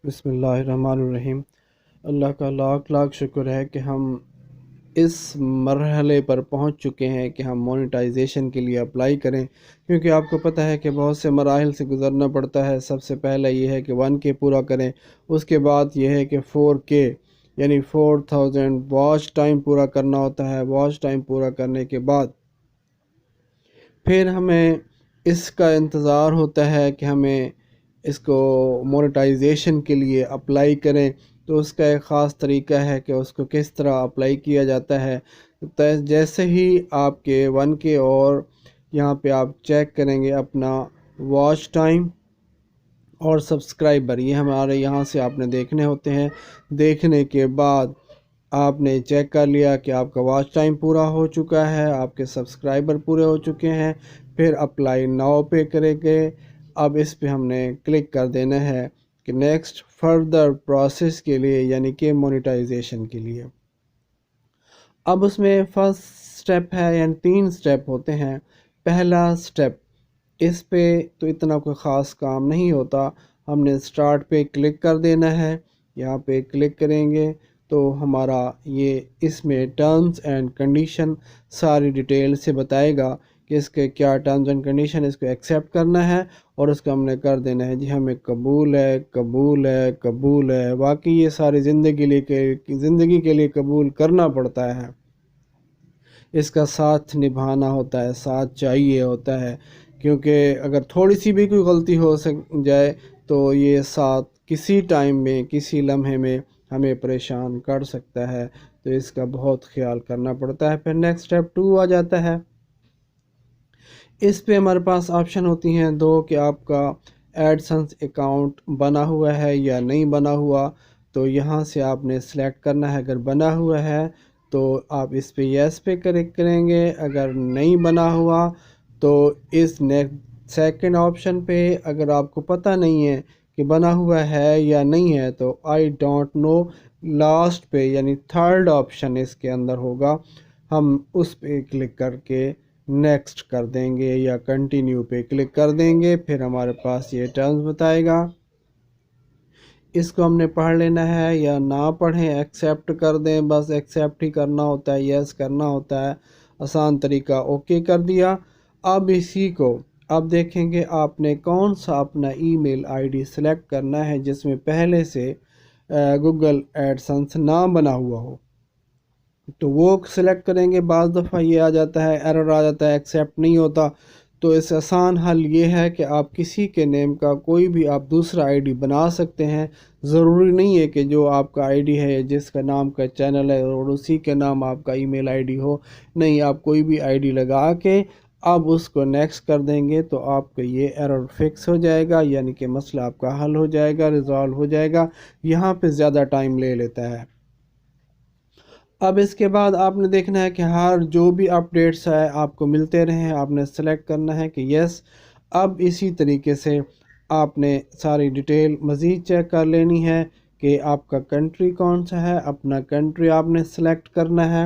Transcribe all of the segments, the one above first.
بسم اللہ الرحمن الرحیم۔ اللہ کا لاکھ لاکھ شکر ہے کہ ہم اس مرحلے پر پہنچ چکے ہیں کہ ہم مونیٹائزیشن کے لیے اپلائی کریں، کیونکہ آپ کو پتہ ہے کہ بہت سے مراحل سے گزرنا پڑتا ہے۔ سب سے پہلا یہ ہے کہ 1K پورا کریں، اس کے بعد یہ ہے کہ 4K یعنی 4000 واچ ٹائم پورا کرنا ہوتا ہے۔ واچ ٹائم پورا کرنے کے بعد پھر ہمیں اس کا انتظار ہوتا ہے کہ ہمیں اس کو مونیٹائزیشن کے لیے اپلائی کریں۔ تو اس کا ایک خاص طریقہ ہے کہ اس کو کس طرح اپلائی کیا جاتا ہے۔ جیسے ہی آپ کے 1K اور یہاں پہ آپ چیک کریں گے اپنا واچ ٹائم اور سبسکرائبر، یہ ہمارے یہاں سے آپ نے دیکھنے ہوتے ہیں۔ دیکھنے کے بعد آپ نے چیک کر لیا کہ آپ کا واچ ٹائم پورا ہو چکا ہے، آپ کے سبسکرائبر پورے ہو چکے ہیں، پھر اپلائی ناؤ پہ کریں گے۔ اب اس پہ ہم نے کلک کر دینا ہے کہ نیکسٹ فردر پروسیس کے لیے، یعنی کہ مونیٹائزیشن کے لیے۔ اب اس میں فرسٹ سٹیپ ہے، یعنی 3 سٹیپ ہوتے ہیں۔ پہلا سٹیپ، اس پہ تو اتنا کوئی خاص کام نہیں ہوتا، ہم نے سٹارٹ پہ کلک کر دینا ہے۔ یہاں پہ کلک کریں گے تو ہمارا یہ اس میں ٹرمز اینڈ کنڈیشن ساری ڈیٹیل سے بتائے گا کہ اس کے کیا ٹرمز اینڈ کنڈیشن، اس کو ایکسیپٹ کرنا ہے اور اس کو ہم نے کر دینا ہے جی ہمیں قبول ہے، قبول ہے، قبول ہے۔ واقعی یہ ساری زندگی کے لیے قبول کرنا پڑتا ہے، اس کا ساتھ نبھانا ہوتا ہے، ساتھ چاہیے ہوتا ہے، کیونکہ اگر تھوڑی سی بھی کوئی غلطی ہو جائے تو یہ ساتھ کسی ٹائم میں، کسی لمحے میں ہمیں پریشان کر سکتا ہے، تو اس کا بہت خیال کرنا پڑتا ہے۔ پھر نیکسٹ سٹیپ 2 آ جاتا ہے۔ اس پہ ہمارے پاس آپشن ہوتی ہیں 2 کہ آپ کا ایڈسنس اکاؤنٹ بنا ہوا ہے یا نہیں بنا ہوا، تو یہاں سے آپ نے سلیکٹ کرنا ہے۔ اگر بنا ہوا ہے تو آپ اس پہ یس پہ کلک کریں گے، اگر نہیں بنا ہوا تو اس سیکنڈ آپشن پہ، اگر آپ کو پتہ نہیں ہے کہ بنا ہوا ہے یا نہیں ہے تو آئی ڈونٹ نو لاسٹ پہ، یعنی تھرڈ آپشن اس کے اندر ہوگا، ہم اس پہ کلک کر کے نیکسٹ کر دیں گے یا کنٹینیو پہ کلک کر دیں گے۔ پھر ہمارے پاس یہ ٹرمز بتائے گا، اس کو ہم نے پڑھ لینا ہے یا نہ پڑھیں، ایکسیپٹ کر دیں، بس ایکسیپٹ ہی کرنا ہوتا ہے، یس کرنا ہوتا ہے، آسان طریقہ۔ اوکے کر دیا۔ اب اسی کو اب دیکھیں گے آپ نے کون سا اپنا ای میل آئی ڈی سلیکٹ کرنا ہے جس میں پہلے سے گوگل ایڈسنس نہ بنا ہوا ہو، تو وہ سلیکٹ کریں گے۔ بعض دفعہ یہ آ جاتا ہے، ایرر آ جاتا ہے، ایکسیپٹ نہیں ہوتا، تو اس آسان حل یہ ہے کہ آپ کسی کے نیم کا کوئی بھی آپ دوسرا آئی ڈی بنا سکتے ہیں۔ ضروری نہیں ہے کہ جو آپ کا آئی ڈی ہے، جس کا نام کا چینل ہے اور اسی کے نام آپ کا ای میل آئی ڈی ہو، نہیں، آپ کوئی بھی آئی ڈی لگا کے اب اس کو نیکسٹ کر دیں گے تو آپ کا یہ ایرر فکس ہو جائے گا، یعنی کہ مسئلہ آپ کا حل ہو جائے گا، ریزالو ہو جائے گا۔ یہاں پہ زیادہ ٹائم لے لیتا ہے۔ اب اس کے بعد آپ نے دیکھنا ہے کہ ہر جو بھی اپڈیٹس ہے آپ کو ملتے رہیں، آپ نے سلیکٹ کرنا ہے کہ یس۔ اب اسی طریقے سے آپ نے ساری ڈیٹیل مزید چیک کر لینی ہے کہ آپ کا کنٹری کون سا ہے، اپنا کنٹری آپ نے سلیکٹ کرنا ہے۔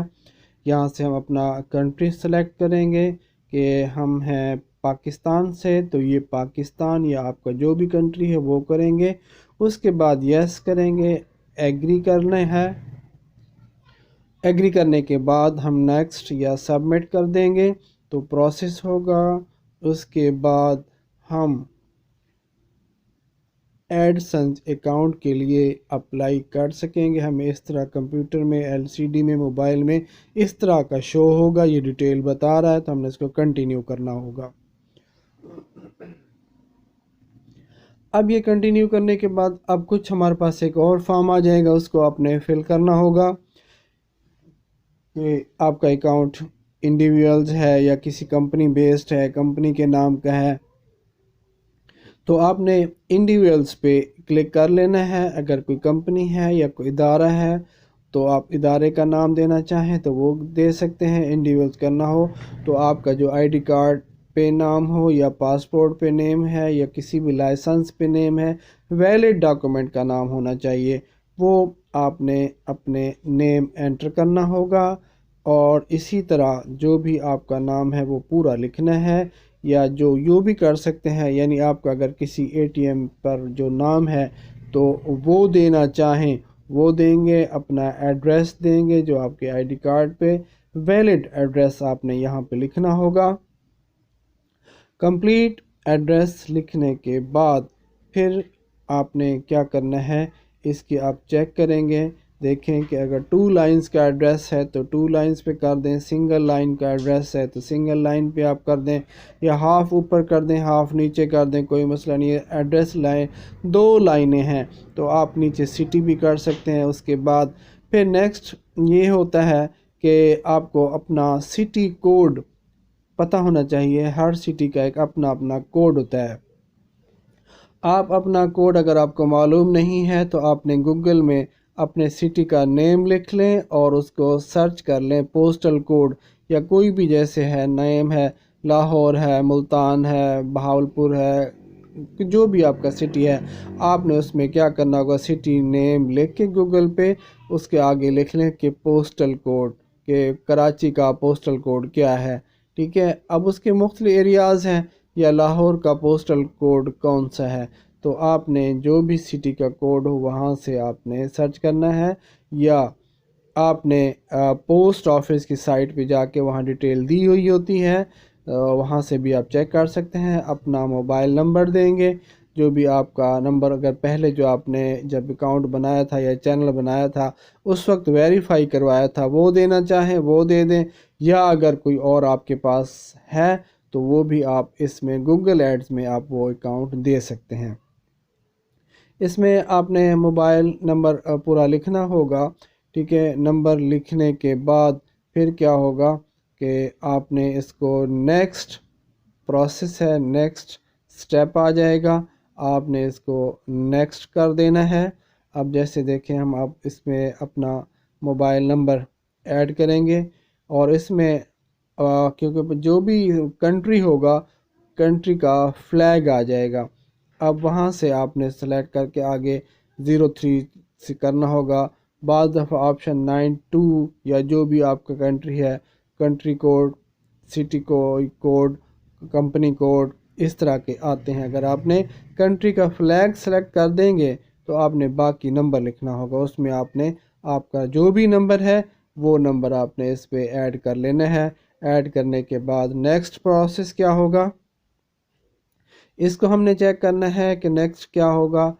یہاں سے ہم اپنا کنٹری سلیکٹ کریں گے کہ ہم ہیں پاکستان سے، تو یہ پاکستان یا آپ کا جو بھی کنٹری ہے وہ کریں گے۔ اس کے بعد یس کریں گے، ایگری کرنا ہے۔ ایگری کرنے کے بعد ہم نیکسٹ یا سبمٹ کر دیں گے تو پروسیس ہوگا۔ اس کے بعد ہم ایڈسنس اکاؤنٹ کے لیے اپلائی کر سکیں گے۔ ہمیں اس طرح کمپیوٹر میں، ایل سی ڈی میں، موبائل میں اس طرح کا شو ہوگا، یہ ڈیٹیل بتا رہا ہے، تو ہم نے اس کو کنٹینیو کرنا ہوگا۔ اب یہ کنٹینیو کرنے کے بعد اب کچھ ہمارے پاس ایک اور فارم آ جائے گا، اس کو آپ نے فل کرنا ہوگا کہ آپ کا اکاؤنٹ انڈیویجولز ہے یا کسی کمپنی بیسڈ ہے، کمپنی کے نام کا ہے، تو آپ نے انڈیویجولز پہ کلک کر لینا ہے۔ اگر کوئی کمپنی ہے یا کوئی ادارہ ہے تو آپ ادارے کا نام دینا چاہیں تو وہ دے سکتے ہیں۔ انڈیویجولز کرنا ہو تو آپ کا جو آئی ڈی کارڈ پہ نام ہو یا پاسپورٹ پہ نیم ہے یا کسی بھی لائسنس پہ نیم ہے، ویلڈ ڈاکومنٹ کا نام ہونا چاہیے، وہ آپ نے اپنے نیم انٹر کرنا ہوگا۔ اور اسی طرح جو بھی آپ کا نام ہے وہ پورا لکھنا ہے، یا جو یوں بھی کر سکتے ہیں، یعنی آپ کا اگر کسی اے ٹی ایم پر جو نام ہے تو وہ دینا چاہیں وہ دیں گے، اپنا ایڈریس دیں گے جو آپ کے آئی ڈی کارڈ پہ ویلڈ ایڈریس آپ نے یہاں پہ لکھنا ہوگا۔ کمپلیٹ ایڈریس لکھنے کے بعد پھر آپ نے کیا کرنا ہے، اس کی آپ چیک کریں گے، دیکھیں کہ اگر 2 لائنز کا ایڈریس ہے تو 2 لائنز پہ کر دیں، سنگل لائن کا ایڈریس ہے تو سنگل لائن پہ آپ کر دیں، یا ہاف اوپر کر دیں ہاف نیچے کر دیں، کوئی مسئلہ نہیں ہے۔ ایڈریس لائن 2 لائنیں ہیں تو آپ نیچے سٹی بھی کر سکتے ہیں۔ اس کے بعد پھر نیکسٹ یہ ہوتا ہے کہ آپ کو اپنا سٹی کوڈ پتہ ہونا چاہیے، ہر سٹی کا ایک اپنا کوڈ ہوتا ہے۔ آپ اپنا کوڈ اگر آپ کو معلوم نہیں ہے تو آپ نے گوگل میں اپنے سٹی کا نیم لکھ لیں اور اس کو سرچ کر لیں، پوسٹل کوڈ یا کوئی بھی جیسے ہے نیم ہے، لاہور ہے، ملتان ہے، بہاولپور ہے، جو بھی آپ کا سٹی ہے، آپ نے اس میں کیا کرنا ہوگا، سٹی نیم لکھ کے گوگل پہ اس کے آگے لکھ لیں کہ پوسٹل کوڈ، کہ کراچی کا پوسٹل کوڈ کیا ہے، ٹھیک ہے۔ اب اس کے مختلف ایریاز ہیں، یا لاہور کا پوسٹل کوڈ کون سا ہے، تو آپ نے جو بھی سٹی کا کوڈ ہو وہاں سے آپ نے سرچ کرنا ہے، یا آپ نے پوسٹ آفس کی سائٹ پہ جا کے وہاں ڈیٹیل دی ہوئی ہوتی ہے، وہاں سے بھی آپ چیک کر سکتے ہیں۔ اپنا موبائل نمبر دیں گے، جو بھی آپ کا نمبر اگر پہلے جو آپ نے جب اکاؤنٹ بنایا تھا یا چینل بنایا تھا اس وقت ویریفائی کروایا تھا وہ دینا چاہیں وہ دے دیں، یا اگر کوئی اور آپ کے پاس ہے تو وہ بھی آپ اس میں گوگل ایڈز میں آپ وہ اکاؤنٹ دے سکتے ہیں۔ اس میں آپ نے موبائل نمبر پورا لکھنا ہوگا، ٹھیک ہے۔ نمبر لکھنے کے بعد پھر کیا ہوگا کہ آپ نے اس کو نیکسٹ پروسیس ہے، نیکسٹ سٹیپ آ جائے گا، آپ نے اس کو نیکسٹ کر دینا ہے۔ اب جیسے دیکھیں ہم اب اس میں اپنا موبائل نمبر ایڈ کریں گے، اور اس میں کیونکہ جو بھی کنٹری ہوگا کنٹری کا فلیگ آ جائے گا۔ اب وہاں سے آپ نے سلیکٹ کر کے آگے 03 سے کرنا ہوگا، بعض دفعہ آپشن 92 یا جو بھی آپ کا کنٹری ہے، country code, city code, company code, اس طرح کے آتے ہیں۔ اگر آپ نے کنٹری کا فلیگ سلیکٹ کر دیں گے تو آپ نے باقی نمبر لکھنا ہوگا، اس میں آپ نے آپ کا جو بھی نمبر ہے وہ نمبر آپ نے اس پہ ایڈ کر لینا ہے۔ ایڈ کرنے کے بعد نیکسٹ پروسیس کیا ہوگا، اس کو ہم نے چیک کرنا ہے کہ نیکسٹ کیا ہوگا۔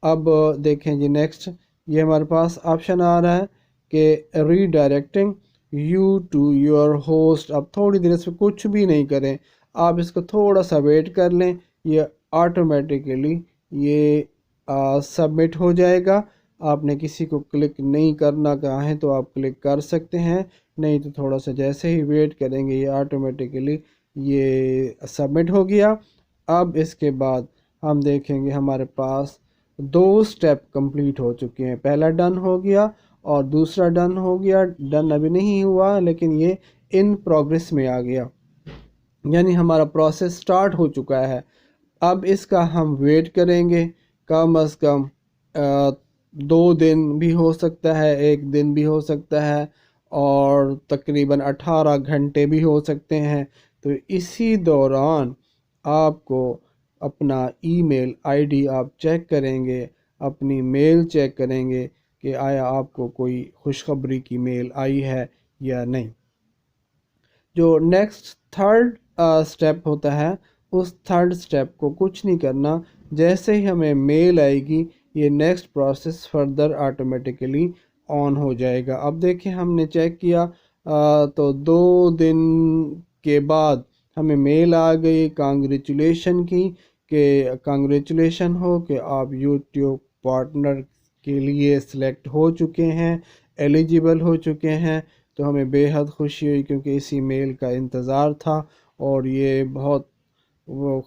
اب دیکھیں جی نیکسٹ، یہ ہمارے پاس آپشن آ رہا ہے کہ redirecting you to your host. اب تھوڑی دیر اس پہ کچھ بھی نہیں کریں، آپ اس کو تھوڑا سا ویٹ کر لیں، یہ آٹومیٹیکلی یہ سبمٹ ہو جائے گا۔ آپ نے کسی کو کلک نہیں کرنا چاہیں تو آپ کلک کر سکتے ہیں، نہیں تو تھوڑا سا جیسے ہی ویٹ کریں گے یہ آٹومیٹیکلی یہ سبمٹ ہو گیا۔ اب اس کے بعد ہم دیکھیں گے ہمارے پاس 2 سٹیپ کمپلیٹ ہو چکے ہیں، پہلا ڈن ہو گیا اور دوسرا ڈن ہو گیا۔ ڈن ابھی نہیں ہوا لیکن یہ ان پروگریس میں آ گیا، یعنی ہمارا پروسیس سٹارٹ ہو چکا ہے۔ اب اس کا ہم ویٹ کریں گے، کم از کم 2 دن بھی ہو سکتا ہے، 1 دن بھی ہو سکتا ہے، اور تقریباً 18 گھنٹے بھی ہو سکتے ہیں۔ تو اسی دوران آپ کو اپنا ای میل آئی ڈی آپ چیک کریں گے، اپنی میل چیک کریں گے کہ آیا آپ کو کوئی خوشخبری کی میل آئی ہے یا نہیں۔ جو نیکسٹ تھرڈ سٹیپ ہوتا ہے، اس تھرڈ سٹیپ کو کچھ نہیں کرنا، جیسے ہی ہمیں میل آئے گی یہ نیکسٹ پروسیس فردر آٹومیٹیکلی آن ہو جائے گا۔ اب دیکھیں ہم نے چیک کیا تو 2 دن کے بعد ہمیں میل آ گئی کانگریچولیشن کی، کہ کانگریچولیشن ہو کہ آپ یوٹیوب پارٹنر کے لیے سلیکٹ ہو چکے ہیں، ایلیجیبل ہو چکے ہیں۔ تو ہمیں بے حد خوشی ہوئی کیونکہ اسی میل کا انتظار تھا، اور یہ بہت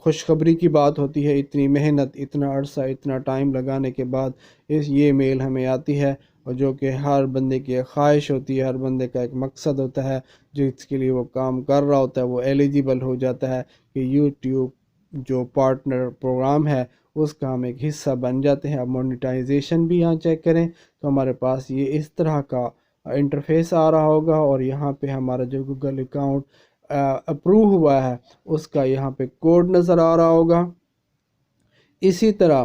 خوشخبری کی بات ہوتی ہے، اتنی محنت، اتنا عرصہ، اتنا ٹائم لگانے کے بعد یہ میل ہمیں آتی ہے، اور جو کہ ہر بندے کی ایک خواہش ہوتی ہے، ہر بندے کا ایک مقصد ہوتا ہے جس کے لیے وہ کام کر رہا ہوتا ہے، وہ ایلیجیبل ہو جاتا ہے کہ یوٹیوب جو پارٹنر پروگرام ہے اس کا ہم ایک حصہ بن جاتے ہیں۔ اب مونیٹائزیشن بھی یہاں چیک کریں تو ہمارے پاس یہ اس طرح کا انٹرفیس آ رہا ہوگا، اور یہاں پہ ہمارا جو گوگل اکاؤنٹ اپروو ہوا ہے اس کا یہاں پہ کوڈ نظر آ رہا ہوگا۔ اسی طرح